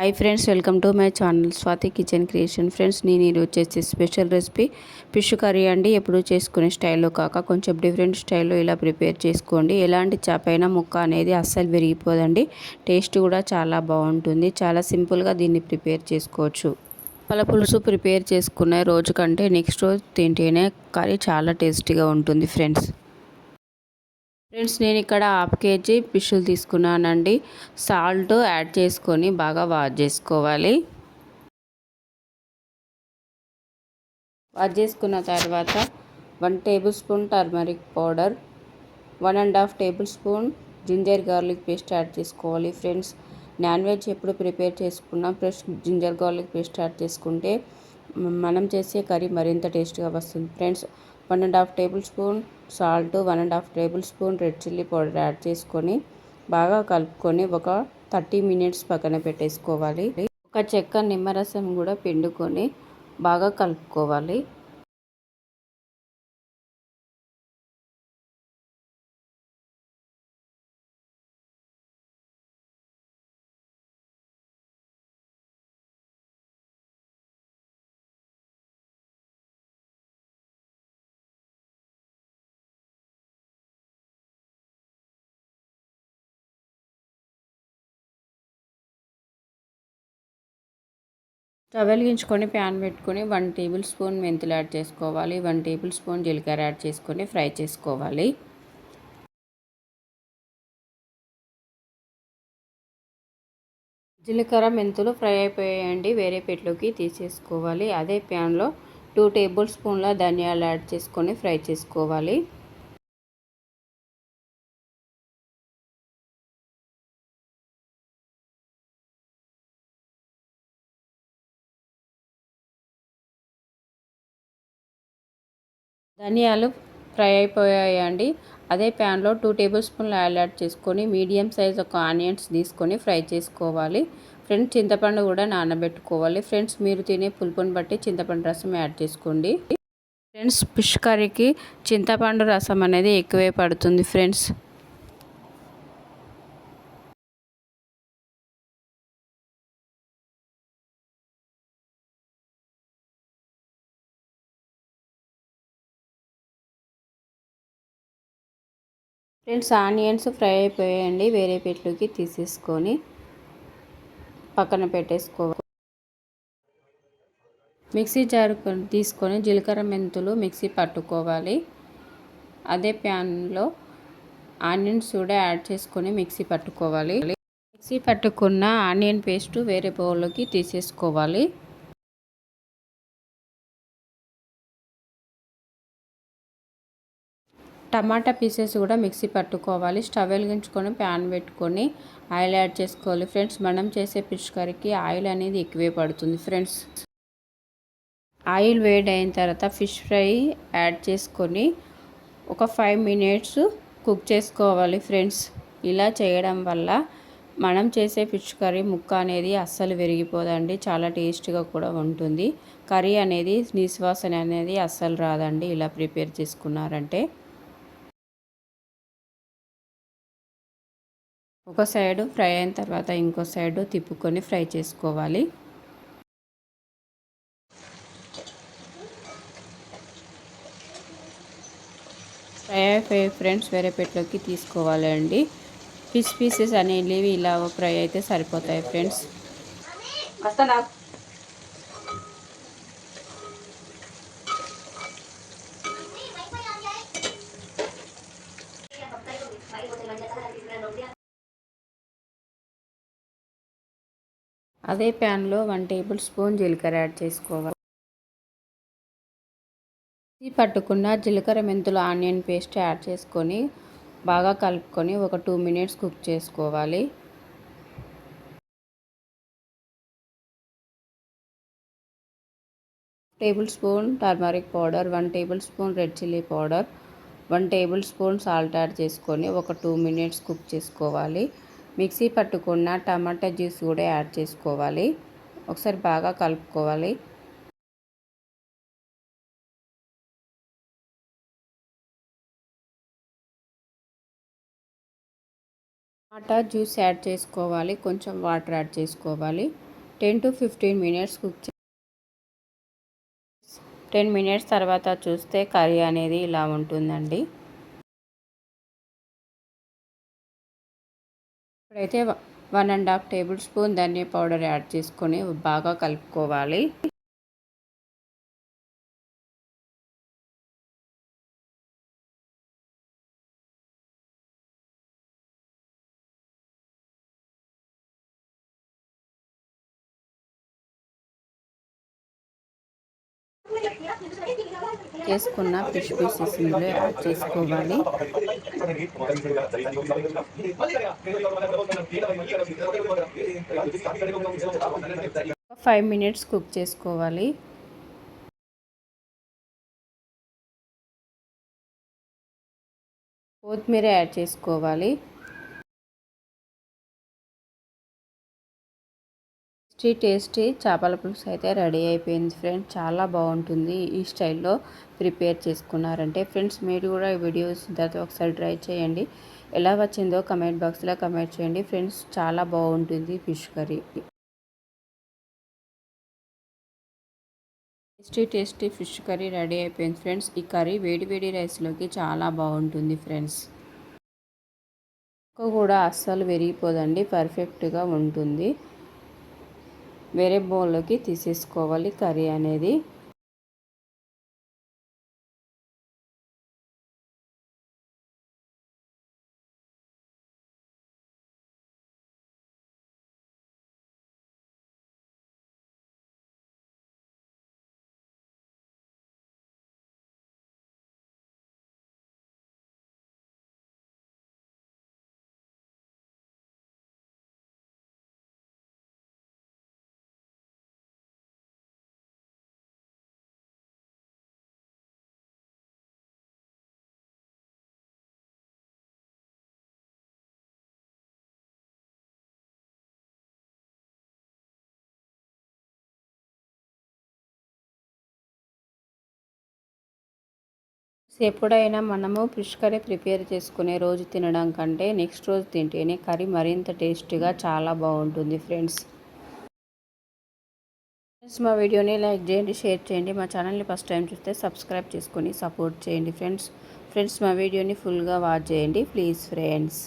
Hi friends, welcome to my channel Swathi kitchen creation. Friends, నేను ఈరోజు వచ్చేసి స్పెషల్ రెసిపీ ఫిష్ కర్రీ అండి. ఎప్పుడు చేసుకునే స్టైల్లో కాక కొంచెం డిఫరెంట్ స్టైల్లో ఇలా ప్రిపేర్ చేసుకోండి. ఎలాంటి చేపైనా ముక్క అనేది అస్సలు విరిగిపోదండి. టేస్ట్ కూడా చాలా బాగుంటుంది. చాలా సింపుల్గా దీన్ని ప్రిపేర్ చేసుకోవచ్చు. పల పులుసు ప్రిపేర్ చేసుకునే రోజు కంటే నెక్స్ట్ రోజు తింటేనే కర్రీ చాలా టేస్టీగా ఉంటుంది ఫ్రెండ్స్. నేను ఇక్కడ హాఫ్ కేజీ ఫిష్లు తీసుకున్నానండి. సాల్ట్ యాడ్ చేసుకొని బాగా వాష్ చేసుకోవాలి. వాష్ చేసుకున్న తర్వాత 1 tablespoon turmeric powder, 1.5 tablespoon ginger garlic paste add చేసుకోవాలి. ఫ్రెండ్స్, నాన్ వెజ్ ఎప్పుడు ప్రిపేర్ చేసుకున్నా fresh ginger garlic paste add చేసుకుంటే మనం చేసే కర్రీ మరింత టేస్ట్గా వస్తుంది. Friends, 1.5 tablespoon salt, 1.5 tablespoon red chilli powder add చేసుకొని బాగా కలుపుకొని ఒక 30 మినిట్స్ పక్కన పెట్టేసుకోవాలి. ఒక చెక్క నిమ్మరసం కూడా పిండుకొని బాగా కలుపుకోవాలి. స్టవ్ వెలిగించుకొని ప్యాన్ పెట్టుకొని 1 టేబుల్ స్పూన్ మెంతులు యాడ్ చేసుకోవాలి. 1 టేబుల్ స్పూన్ జీలకర్ర యాడ్ చేసుకొని ఫ్రై చేసుకోవాలి. జీలకర్ర మెంతులు ఫ్రై అయిపోయాయండి. వేరే ప్లేట్లోకి తీసేసుకోవాలి. అదే ప్యాన్లో 2 టేబుల్ స్పూన్ల ధనియాలు యాడ్ చేసుకొని ఫ్రై చేసుకోవాలి. ధనియాలు ఫ్రై అయిపోయాయండి. అదే ప్యాన్లో 2 టేబుల్ స్పూన్ల ఆయిల్ యాడ్ చేసుకొని మీడియం సైజ్ ఒక ఆనియన్స్ తీసుకొని ఫ్రై చేసుకోవాలి. ఫ్రెండ్స్, చింతపండు కూడా నానబెట్టుకోవాలి. ఫ్రెండ్స్, మీరు తినే పులుపుని బట్టి చింతపండు రసం యాడ్ చేసుకోండి. ఫ్రెండ్స్, ఫిష్ కర్రీకి చింతపండు రసం అనేది ఎక్కువే పడుతుంది. ఫ్రెండ్స్, ఆనియన్స్ ఫ్రై అయిపోయాయండి. వేరే ప్లేట్లోకి తీసేసుకొని పక్కన పెట్టేసుకోవాలి. మిక్సీ జార్ తీసుకొని జీలకర్ర మెంతులు మిక్సీ పట్టుకోవాలి. అదే ప్యాన్లో ఆనియన్స్ కూడా యాడ్ చేసుకొని మిక్సీ పట్టుకోవాలి. మిక్సీ పట్టుకున్న ఆనియన్ పేస్ట్ వేరే బౌల్లోకి తీసేసుకోవాలి. టమాటా పీసెస్ కూడా మిక్సీ పట్టుకోవాలి. స్టవ్ వెలిగించుకొని ప్యాన్ పెట్టుకొని ఆయిల్ యాడ్ చేసుకోవాలి. ఫ్రెండ్స్, మనం చేసే ఫిష్ కర్రీకి ఆయిల్ అనేది ఎక్కువే పడుతుంది. ఫ్రెండ్స్, ఆయిల్ వేడి అయిన తర్వాత ఫిష్ ఫ్రై యాడ్ చేసుకొని ఒక 5 మినిట్స్ కుక్ చేసుకోవాలి. ఫ్రెండ్స్, ఇలా చేయడం వల్ల మనం చేసే ఫిష్ కర్రీ ముక్క అనేది అస్సలు విరిగిపోదండి. చాలా టేస్ట్గా కూడా ఉంటుంది. కర్రీ అనేది నిశ్వాసన అనేది అస్సలు రాదండి ఇలా ప్రిపేర్ చేసుకున్నారంటే. ఒక సైడు ఫ్రై అయిన తర్వాత ఇంకో సైడు తిప్పుకొని ఫ్రై చేసుకోవాలి. ఫ్రై అయిపోయి ఫ్రెండ్స్ వేరే ప్లేట్లోకి తీసుకోవాలండి. ఫిష్ పీసెస్ అనేవి ఇలా ఫ్రై అయితే సరిపోతాయి. ఫ్రెండ్స్, అదే ప్యాన్లో 1 టేబుల్ స్పూన్ జీలకర్ర యాడ్ చేసుకోవాలి. పట్టుకున్న జీలకర్ర మెంతులు ఆనియన్ పేస్ట్ యాడ్ చేసుకొని బాగా కలుపుకొని ఒక 2 మినిట్స్ కుక్ చేసుకోవాలి. Table spoon turmeric powder, 1 tablespoon red chilli powder, 1 tablespoon salt add చేసుకొని ఒక 2 మినిట్స్ కుక్ చేసుకోవాలి. మిక్సీ పట్టుకున్న టమాటా జ్యూస్ కూడా యాడ్ చేసుకోవాలి. ఒకసారి బాగా కలుపుకోవాలి. టమాటా జ్యూస్ యాడ్ చేసుకోవాలి. కొంచెం వాటర్ యాడ్ చేసుకోవాలి. 10 to 15 minutes కుక్ 10 మినిట్స్ తర్వాత చూస్తే కర్రీ అనేది ఇలా ఉంటుందండి. ఇప్పుడైతే 1½ టేబుల్ స్పూన్ ధనియా పౌడర్ యాడ్ చేసుకొని బాగా కలుపుకోవాలి. చేసుకున్న ఫిష్ పీసెస్ ఇందులో యాడ్ చేసుకోవాలి. 5 మినిట్స్ కుక్ చేసుకోవాలి. కొత్తిమీర యాడ్ చేసుకోవాలి. టేస్టీ చేపల పులుసు అయితే రెడీ అయిపోయింది ఫ్రెండ్స్. చాలా బాగుంటుంది ఈ స్టైల్లో ప్రిపేర్ చేసుకున్నారంటే. ఫ్రెండ్స్ మీరు కూడా ఈ వీడియో చూసిన తర్వాత ఒకసారి ట్రై చేయండి. ఎలా వచ్చిందో కమెంట్ బాక్స్లో కమెంట్ చేయండి ఫ్రెండ్స్. చాలా బాగుంటుంది fish curry. Tasty fish curry ready అయిపోయింది ఫ్రెండ్స్. ఈ కర్రీ వేడి వేడి రైస్లోకి చాలా బాగుంటుంది ఫ్రెండ్స్. కూడా అస్సలు విరిగిపోదండి, పర్ఫెక్ట్గా ఉంటుంది. వేరే బౌల్లోకి తీసేసుకోవాలి కర్రీ అనేది. ఎప్పుడైనా మనము ఫిష్ కర్రీ ప్రిపేర్ చేసుకునే రోజు తినడం కంటే నెక్స్ట్ రోజు తింటేనే కర్రీ మరింత టేస్టీగా చాలా బాగుంటుంది ఫ్రెండ్స్. మా వీడియోని లైక్ చేయండి, షేర్ చేయండి. మా ఛానల్ని ఫస్ట్ టైం చూస్తే సబ్స్క్రైబ్ చేసుకొని సపోర్ట్ చేయండి ఫ్రెండ్స్. మా వీడియోని ఫుల్గా వాచ్ చేయండి ప్లీజ్ ఫ్రెండ్స్.